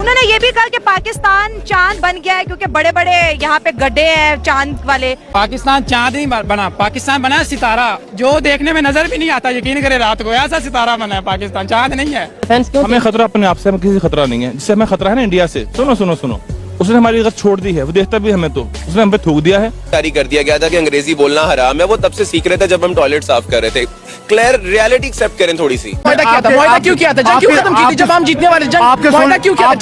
उन्होंने ये भी कहा कि पाकिस्तान चांद बन गया है क्योंकि बड़े बड़े यहाँ पे गड्ढे हैं चांद वाले। पाकिस्तान चांद नहीं बना, पाकिस्तान बना सितारा जो देखने में नजर भी नहीं आता। यकीन करे रात को ऐसा सितारा बना है, पाकिस्तान चांद नहीं है। हमें खतरा अपने आप से, हमें किसी खतरा नहीं है। जिससे हमें खतरा है ना इंडिया से। सुनो सुनो सुनो, उसने हमारी गत छोड़ दी है, वो देखता भी हमें, तो उसने हम पे थूक दिया है। जारी कर दिया गया था कि अंग्रेजी बोलना हराम है। वो तब से सीख रहे थे जब हम टॉयलेट साफ कर रहे थे। क्लियर रियलिटी एक्सेप्ट करें थोड़ी सी। मुआहदा क्यों किया था? जंग क्यों खत्म की थी जब हम जीतने वाले? मुआहदा क्यों किया था?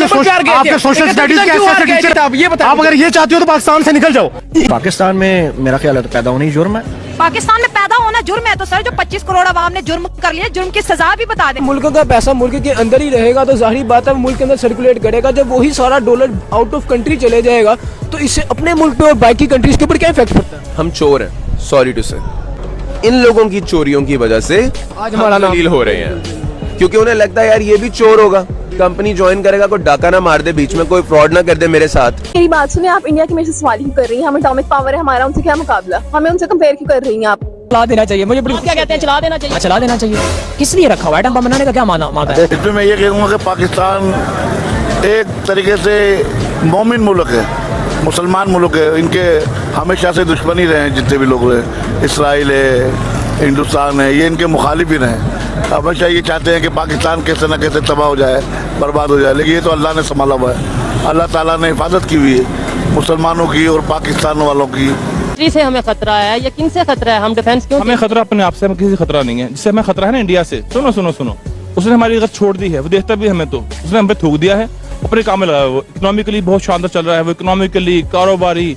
आपके सोशल स्टडीज के ऐसे टीचर, आप अगर ये चाहते हो तो पाकिस्तान से निकल जाओ। पाकिस्तान में मेरा ख्याल है तो पैदा होना ही जुर्म है। पाकिस्तान में पैदा होना जुर्म है तो सर जो 25 करोड़ आवाम ने जुर्म कर लिया, जुर्म की सजा भी बता दें। मुल्क का पैसा मुल्क के अंदर ही रहेगा तो जाहिर बात है मुल्क के अंदर सर्कुलेट करेगा। जब वही सारा डॉलर आउट ऑफ कंट्री चले जाएगा तो इससे अपने मुल्क पे और बाकी कंट्रीज के ऊपर क्या इफेक्ट पड़ता है? हम चोर हैं, सॉरी टू से। इन लोगों की चोरियों की वजह से आज हमारा नाम जलील हो रहे हैं, क्योंकि उन्हें लगता है यार ये भी चोर होगा, कंपनी ज्वाइन करेगा, कोई डाका ना मार दे बीच में, कोई फ्रॉड ना कर दे मेरे साथ। मेरी बात सुने, आप इंडिया की मेरे से सवाल क्यों कर रही हैं? हम एटॉमिक पावर है हमारा, उनसे क्या मुकाबला? हमें उनसे कंपेयर क्यों कर रही हैं आप? चला देना चाहिए मुझे। क्या कहते हैं? चला देना चाहिए। चला देना चाहिए। किस लिए रखा हुआ एटम बम बनाने का क्या माना है? इसमें मैं ये कहूँगा कि पाकिस्तान एक तरीके से मोमिन मुल्क है, मुसलमान मुल्क है। इनके हमेशा से दुश्मनी रहे हैं जितने भी लोग रहे, इसराइल है, हिंदुस्तान है, ये इनके मुखालिफ ही रहे। हमेशा ये चाहते हैं कि पाकिस्तान कैसे न कैसे तबाह हो जाए, बर्बाद हो जाए। लेकिन ये तो अल्लाह ने संभाला हुआ है, अल्लाह ताला ने हिफाजत की हुई है मुसलमानों की और पाकिस्तान वालों की। से हमें खतरा है, यकीन से खतरा है। हम डिफेंस क्यों? हमें खतरा अपने आप से, हमें किसी खतरा नहीं है। जिससे हमें खतरा है ना इंडिया से। सुनो सुनो सुनो, उसने हमारी गत छोड़ दी है, वो देखता भी हमें, तो उसने हम पे थूक दिया है। अपने काम में लगा है वो। इकोनॉमिकली बहुत शानदार चल रहा है वो, इकोनॉमिकली, कारोबारी,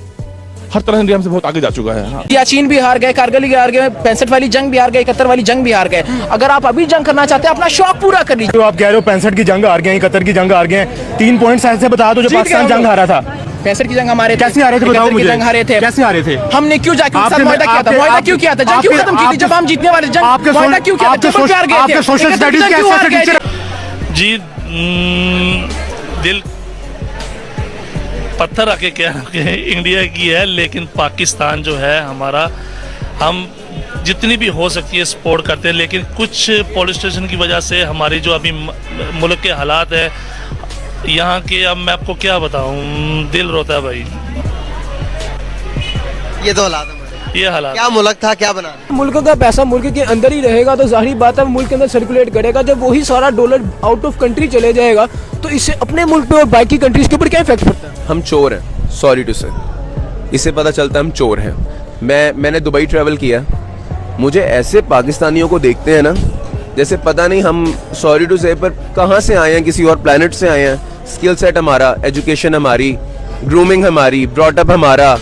हर तरह इंडिया हमसे बहुत आगे जा चुका है। सियाचिन भी हार गए, कारगिल भी हार गए, 65 वाली जंग भी हार गए, 71 वाली जंग भी हार गए। अगर आप अभी जंग करना चाहते हैं अपना शौक पूरा कर लीजिए। जो आप कह रहे हो 65 की जंग हार गए, 71 की जंग हार गए, 3 पॉइंट्स ऐसे बता दो जो पाकिस्तान जंग हारा था। 65 की जंग हमारे कैसे हारे थे बताओ मुझे? जंग हारे थे, कैसे हारे थे? हमने क्यों जाके उनके साथ मुआहदा किया था? मुआहदा क्यों किया था? जंग क्यों खत्म की थी जब हम जीतने वाले? जंग मुआहदा क्यों किया था? आपके सोशल स्टडीज के ऐसे टीचर। जी दिल पत्थर रखे क्या इंडिया की है, लेकिन पाकिस्तान जो है हमारा, हम जितनी भी हो सकती है सपोर्ट करते हैं, लेकिन कुछ पुलिस स्टेशन की वजह से हमारी जो अभी मुल्क के हालात है यहाँ के, अब मैं आपको क्या बताऊँ, दिल रोता है भाई। ये तो हालात है, ये हालात क्या मुल्क था, क्या बना? मुल्क का पैसा मुल्क के अंदर ही रहेगा तो जाहिर बात है मुल्क के अंदर सर्कुलेट करेगा। जब वही सारा डॉलर आउट ऑफ कंट्री चले जाएगा तो इससे अपने मुल्क पे और बाकी कंट्रीज के ऊपर क्या इफेक्ट पड़ता है? हम चोर हैं, सॉरी टू से। इससे पता चलता है हम चोर हैं। मैंने दुबई ट्रैवल किया, मुझे ऐसे पाकिस्तानियों को देखते हैं ना जैसे पता नहीं हम, सॉरी टू से, पर कहाँ से आए हैं, किसी और प्लेनेट से आए हैं। स्किल सेट हमारा, एजुकेशन हमारी, ग्रूमिंग हमारी, ब्रॉटअप हमारा,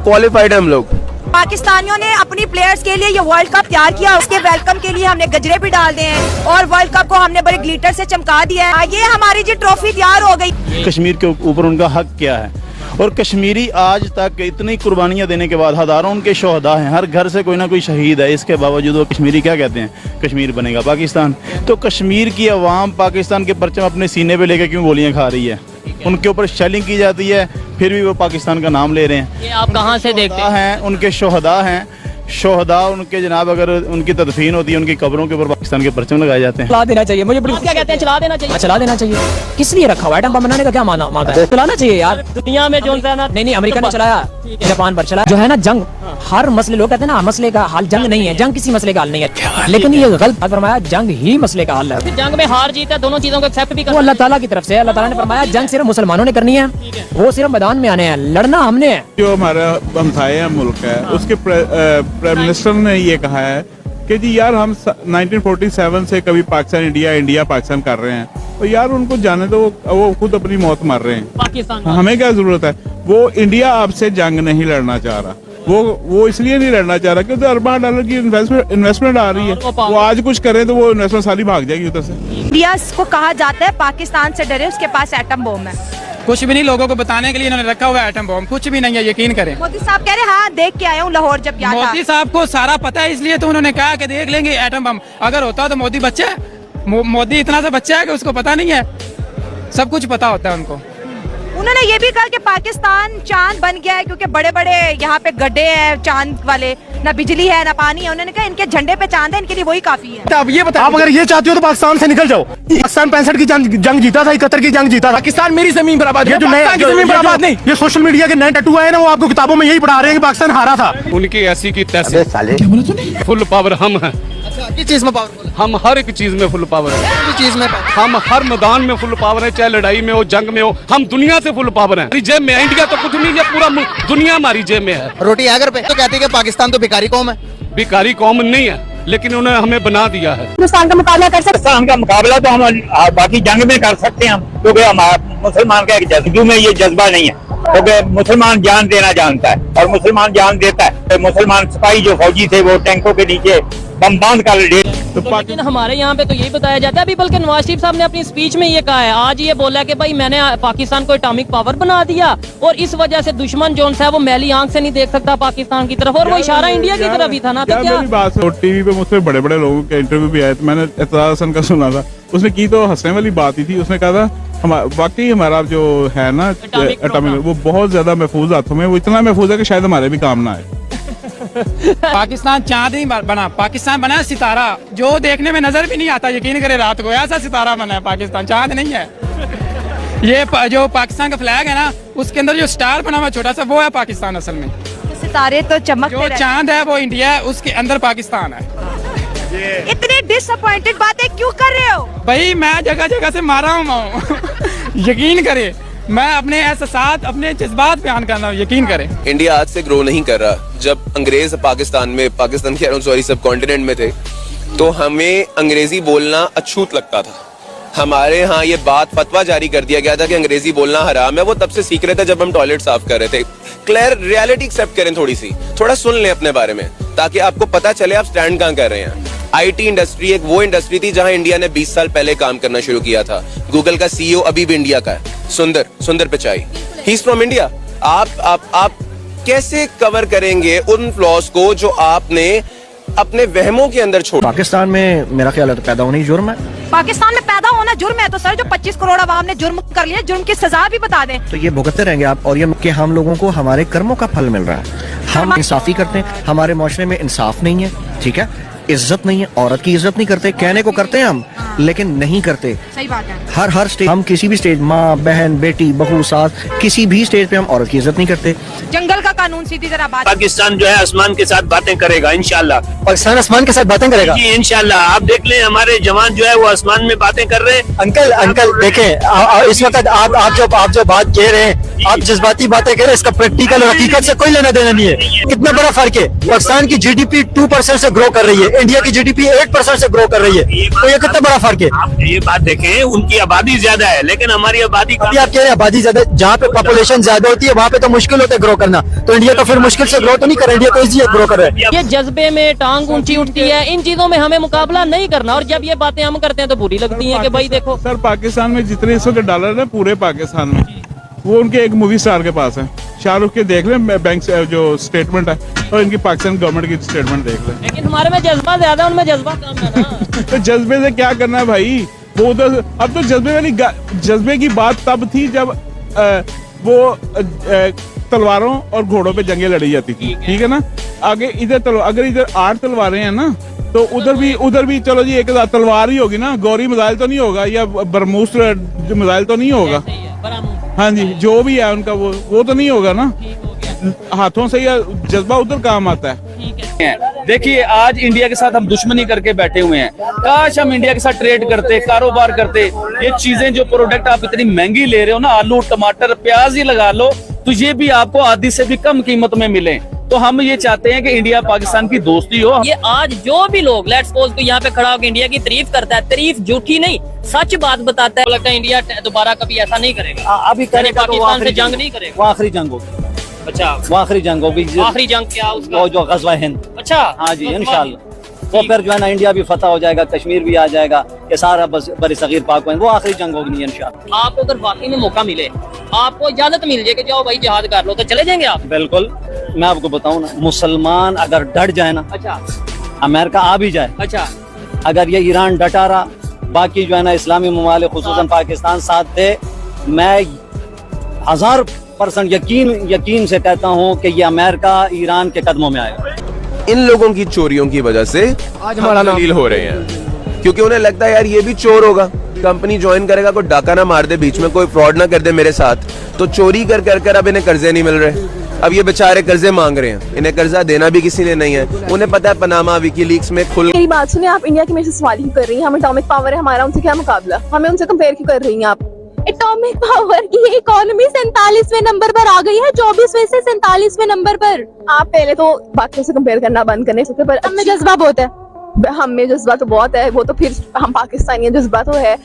क्वालिफाइड है हम लोग। पाकिस्तानियों ने अपनी प्लेयर्स के लिए ये वर्ल्ड कप तैयार किया, उसके वेलकम के लिए हमने गजरे भी डाल दिए हैं और वर्ल्ड कप को हमने बड़े ग्लिटर से चमका दिया है। ये हमारी जी ट्रॉफी तैयार हो गई। कश्मीर के ऊपर उनका हक क्या है? और कश्मीरी आज तक इतनी कुर्बानियां देने के बाद हजारों उनके शोहदा हैं, हर घर से कोई ना कोई शहीद है, इसके बावजूद वो कश्मीरी क्या कहते हैं? कश्मीर बनेगा पाकिस्तान। तो कश्मीर की आवाम पाकिस्तान के परचम अपने सीने पे लेकर क्यों गोलियां खा रही है? उनके ऊपर शेलिंग की जाती है, फिर भी वो पाकिस्तान का नाम ले रहे हैं। ये आप कहाँ से देखते हैं? उनके शोहदा हैं, शोहदा उनके जनाब, अगर उनकी तदफीन होती है उनकी कब्रों के ऊपर पाकिस्तान के परचम लगाए जाते हैं। चला देना चाहिए मुझे। क्या कहते हैं? चला देना चाहिए। चला देना चाहिए। किस लिए रखा हुआ एटम बम बनाने का क्या माना है? चलाना चाहिए यार। दुनिया में जो नहीं, अमेरिका ने चलाया, जापान पर चला। जो है ना जंग, हर मसले, लोग कहते हैं ना मसले का हल जंग नहीं है, जंग किसी मसले का हल नहीं है, लेकिन ये गलत फरमाया, जंग ही मसले का हल है। जंग में हार जीत है, दोनों चीजों को एक्सेप्ट भी वो अल्लाह ताला की तरफ से। अल्लाह ताला ने फरमाया जंग सिर्फ मुसलमानों ने करनी है, वो सिर्फ मैदान में आने हैं, लड़ना हमने है। जो हमारा हमसाया मुल्क है उसके प्राइम मिनिस्टर ने ये कहा है कि जी यार हम 1947 से कभी पाकिस्तान इंडिया, इंडिया पाकिस्तान कर रहे हैं, तो यार उनको जाने दो, वो खुद अपनी मौत मार रहे हैं। पाकिस्तान हमें क्या जरूरत है? वो इंडिया आपसे जंग नहीं लड़ना चाह रहा, वो इसलिए नहीं लड़ना चाह रहा क्योंकि $4 अरब की इन्वेस्टमेंट आ रही है। वो आज कुछ करे तो वो इन्वेस्टमेंट सारी भाग जाएगी उधर से। इंडिया को कहा जाता है पाकिस्तान से डरे, उसके पास एटम बम है। कुछ भी नहीं, लोगों को बताने के लिए इन्होंने रखा हुआ है एटम बम, कुछ भी नहीं है, यकीन करें। मोदी साहब कह रहे हाँ देख के आया हूँ लाहौर जब गया था। मोदी साहब को सारा पता है, इसलिए तो उन्होंने कहा कि देख लेंगे एटम बम। अगर होता तो मोदी बच्चा है, मोदी इतना सा बच्चा है कि उसको पता नहीं है, सब कुछ पता होता है उनको। उन्होंने ये भी कहा कि पाकिस्तान चांद बन गया है क्योंकि बड़े बड़े यहाँ पे गड्ढे हैं चांद वाले। ना बिजली है ना पानी है। उन्होंने कहा इनके झंडे पे चांद है, इनके लिए वही काफी है। अब ये बताओ, आप अगर ये चाहती हो तो पाकिस्तान से निकल जाओ। पाकिस्तान 65 की जंग जीता था, 71 की जंग जीता था। पाकिस्तान मेरी जमीन पर आबाद, ये जो नए जमीन पर आबाद नहीं। ये सोशल मीडिया के नए टैटू आए ना, वो आपको किताबों में यही पढ़ा रहे हैं कि पाकिस्तान हारा था। उनकी ऐसी की तैसी फुल पावर हम हैं। किस चीज में पावरफुल? हम हर एक चीज में फुल पावर है। किस चीज में? हम हर मैदान में फुल पावर है, चाहे लड़ाई में हो, जंग में हो। हम दुनिया से फुल पावर है। हमारी जेब में इंडिया तो कुछ नहीं है, पूरा दुनिया हमारी जेब में है। रोटी है घर पे तो कहते हैं कि पाकिस्तान तो भिखारी कौम है। भिखारी कौम नहीं है, लेकिन उन्होंने हमें बना दिया है। हिंदुस्तान का मुकाबला कर सकते पाकिस्तान का मुकाबला तो हम बाकी जंग में कर सकते हैं हम, क्योंकि हमारा मुसलमान का एक जज्बे में ये जज्बा नहीं है, क्योंकि मुसलमान जान देना जानता है और मुसलमान जान देता है। मुसलमान सिपाही जो फौजी थे वो टैंकों के नीचे बम बांध कर लेकिन हमारे यहाँ पे तो यही बताया जाता है। अभी बल्कि नवाज शरीफ साहब ने अपनी स्पीच में ये कहा है, आज ये बोला कि भाई मैंने पाकिस्तान को एटॉमिक पावर बना दिया और इस वजह से दुश्मन जो है वो मैली आंख से नहीं देख सकता पाकिस्तान की तरफ, और वो इशारा इंडिया की तरफ ही था ना। तो क्या बात है, टीवी पे मुझसे बड़े बड़े लोगों के इंटरव्यू भी आए, तो मैंने एतराज हसन का सुना था। उसने की तो हंसने वाली बात ही थी। उसने कहा था वाकई हमारा जो है ना एटॉमिक, वो बहुत ज्यादा महफूज हाथों में, वो इतना महफूज है कि शायद हमारे भी काम ना आए। पाकिस्तान चांद नहीं बना, पाकिस्तान बना सितारा, जो देखने में नजर भी नहीं आता। यकीन करे रात को ऐसा सितारा बना है पाकिस्तान, चांद नहीं है। ये जो पाकिस्तान का फ्लैग है ना, उसके अंदर जो स्टार बना हुआ छोटा सा, वो है पाकिस्तान असल में। सितारे तो चमकते जो चांद है वो इंडिया है, उसके अंदर पाकिस्तान है। इतनी डिसअपॉइंटेड बातें क्यों कर रहे हो भाई? मैं जगह जगह से मारा हूँ यकीन करे, मैं अपने एहसास, अपने जज्बात बयान करना हूँ, यकीन करें। इंडिया आज से ग्रो नहीं कर रहा। जब अंग्रेज पाकिस्तान कह रहा हूँ सॉरी, सब कॉन्टिनेंट में थे, तो हमें अंग्रेजी बोलना अछूत लगता था। हमारे यहाँ ये बात फतवा जारी कर दिया गया था कि अंग्रेजी बोलना हराम है। वो तब से सीख रहे थे जब हम टॉयलेट साफ कर रहे थे। क्लियर रियलिटी एक्सेप्ट करें, थोड़ा सुन लें अपने बारे में, ताकि आपको पता चले आप स्टैंड कहाँ कर रहे हैं। आईटी इंडस्ट्री एक वो इंडस्ट्री थी जहां इंडिया ने 20 साल पहले काम करना शुरू किया था। गूगल का सीईओ अभी भी इंडिया का है, सुंदर Pichai, he is from India. आप कैसे कवर करेंगे उन फ्लॉस को जो आपने अपने वहमों के अंदर छोड़ा? पाकिस्तान में मेरा ख्याल है पैदा होना ही जुर्म है। पाकिस्तान में पैदा होना जुर्म है तो सर जो 25 करोड़ आवाम ने जुर्म कर लिया, जुर्म की सजा भी बता दें। तो ये भुगतते रहेंगे आप, और ये कि हम लोगों को हमारे कर्मों का फल मिल रहा है। हम इंसाफी करते हैं, हमारे माशरे में इंसाफ नहीं है, ठीक है, इज्जत नहीं है, औरत की इज्जत नहीं करते। कहने को करते हैं हम, लेकिन नहीं करते। सही बात है। हर स्टेज, हम किसी भी स्टेज, माँ बहन बेटी बहू सास, किसी भी स्टेज पे हम औरत की इज्जत नहीं करते। जंगल का कानून सीधी तरह बात। पाकिस्तान जो है आसमान के साथ बातें करेगा इंशाल्लाह। पाकिस्तान आसमान के साथ बातें करेगा जी इंशाल्लाह। आप देख लें, हमारे जवान जो है वो आसमान में बातें कर रहे हैं। अंकल देखें, इस वक्त आप जो बात कह रहे हैं, आप जज्बाती बातें कह रहे हैं, इसका प्रैक्टिकल और हकीकत से कोई लेना देना नहीं है। कितना बड़ा फर्क है। पाकिस्तान की जीडीपी 2% से ग्रो कर रही है, इंडिया की जीडीपी 8% से ग्रो कर रही है। तो ये कितना बड़ा फर्क है। आप ये बात देखें, उनकी आबादी ज्यादा है लेकिन हमारी आबादी, आप कह रहे हैं आबादी ज्यादा, जहाँ पे पॉपुलेशन ज्यादा होती है वहाँ पे तो मुश्किल होता है ग्रो करना। तो इंडिया तो फिर मुश्किल से ग्रो तो नहीं कर रहा, इंडिया तो इजी ग्रो कर रहा है। ये जज्बे में टांग ऊंची उठती है, इन चीजों में हमें मुकाबला नहीं करना, और जब ये बातें हम करते हैं तो बुरी लगती है कि भाई देखो सर, पाकिस्तान में जितने इस वक्त डॉलर है पूरे पाकिस्तान में, वो उनके एक मूवी स्टार के पास है। शाहरुख के देख लें बैंक से जो स्टेटमेंट है, और इनकी पाकिस्तान गवर्नमेंट की स्टेटमेंट देख लें। लेकिन हमारे में जज्बा ज्यादा, उनमें जज्बा कम है ना। तो जज्बे से क्या करना है भाई? वो उधर, अब तो जज्बे की बात तब थी जब वो तलवारों और घोड़ों पे जंगें लड़ी जाती थी, ठीक है ना। आगे अगर इधर 8 तलवारें हैं ना, तो उधर भी चलो जी एक तलवार ही होगी ना, गौरी मिसाइल तो नहीं होगा, या बरमूस मिसाइल तो नहीं होगा। हाँ जी, जो भी है उनका वो तो नहीं होगा ना। हाथों से या जज्बा उधर काम आता है। देखिए, आज इंडिया के साथ हम दुश्मनी करके बैठे हुए हैं। काश हम इंडिया के साथ ट्रेड करते, कारोबार करते। ये चीजें जो प्रोडक्ट आप इतनी महंगी ले रहे हो ना, आलू टमाटर प्याज ही लगा लो, तो ये भी आपको आधी से भी कम कीमत में मिले। तो हम ये चाहते हैं कि इंडिया पाकिस्तान की दोस्ती हो। ये आज जो भी लोग लेट्स सपोज तो यहाँ पे खड़ा होकर इंडिया की तारीफ करता है, तारीफ झूठी नहीं सच बात बताता है, लगता है इंडिया दोबारा कभी ऐसा नहीं करेगा। अभी पाकिस्तान से जंग नहीं करेगा, वो आखिरी जंग होगी। अच्छा, वो आखिरी जंग होगी। आखिरी जंग क्या उसका? वो जो गज़वा हिंद। अच्छा, हाँ जी, इंशाल्लाह। वो फिर जो है ना इंडिया भी फतह हो जाएगा, कश्मीर भी आ जाएगा, ये सारा बस बरसगीर पाक, वो आखिरी जंग होगी इंशाल्लाह। आपको अगर वाकई में मौका मिले, आपको इजाजत मिल जाए कि जाओ भाई जिहाद कर लो, तो चले जाएंगे आप? बिल्कुल। मैं आपको बताऊं ना, मुसलमान अगर डट जाए ना, अच्छा, अमेरिका आ भी जाए, अच्छा, अगर ये ईरान डटा रहा, बाकी जो है ना इस्लामी ममालिक खुसूसन पाकिस्तान साथ दे, मैं 1000% यकीन से कहता हूँ कि ये अमेरिका ईरान के कदमों में आएगा। इन लोगों की चोरियों की वजह से आज हमारा दलील हो रहे हैं, क्योंकि उन्हें लगता है यार ये भी चोर होगा, कंपनी ज्वाइन करेगा, कोई डाका ना मार दे बीच में, कोई फ्रॉड ना कर दे मेरे साथ, तो चोरी कर कर कर अब इन्हें कर्जे नहीं मिल रहे। अब ये बेचारे कर्जे मांग रहे हैं, इन्हें कर्जा देना भी किसी ने नहीं है। उन्हें पता है पनामा विकीलीक्स में खुल। मेरी बात सुनिए, आप इंडिया की मेरे से सवाल क्यों कर रही हैं? हम एटॉमिक पावर है हमारा, उनसे क्या मुकाबला? हमें उनसे कंपेयर क्यों कर रही हैं आप? एटॉमिक पावर की इकोनॉमी 47वें नंबर पर आ गई है, 24वें से 47वें नंबर पर। आप पहले तो बाकियों से कंपेयर करना बंद करने सकते, पर हमें जज्बा बहुत है। हम में जज्बा तो बहुत है, वो तो फिर हम पाकिस्तानी जज्बा तो है।